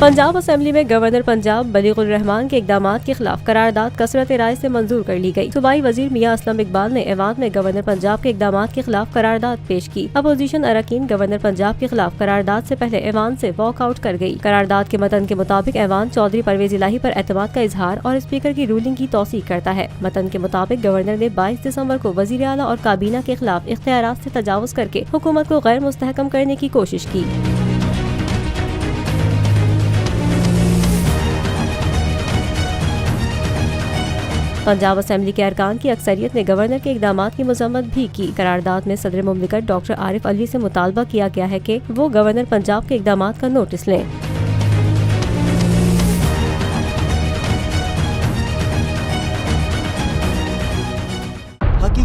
Punjab assembly में governor Punjab Baligur Rahman के इकदामात के खिलाफ करारदाद कसरत राय से मंजूर कर ली गई। सूबाई वजीर मियां असलम इकबाल ने ऐवान में गवर्नर पंजाब के इकदामात के खिलाफ करारदाद पेश की। अपोजिशन अरकान गवर्नर पंजाब के खिलाफ करारदाद से पहले ऐवान से वॉकआउट कर गयी। करारदाद के मतन के मुताबिक ऐवान चौधरी परवेज इलाही पर एतमाद का इजहार और स्पीकर की रूलिंग की तौसीक करता है। मतन के मुताबिक गवर्नर ने 22 दिसंबर को वजीर आला और काबीना के खिलाफ इख्तियारात से तजावुज करके हुकूमत को गैर मुस्तहकम करने की कोशिश की। पंजाब असेंबली के अरकान की अक्सरियत ने गवर्नर के इकदामात की मजम्मत भी की। करारदाद में सदर मुमलिकत डॉक्टर आरिफ अलवी से मुतालबा किया गया है कि वो गवर्नर पंजाब के इकदामात का नोटिस लें।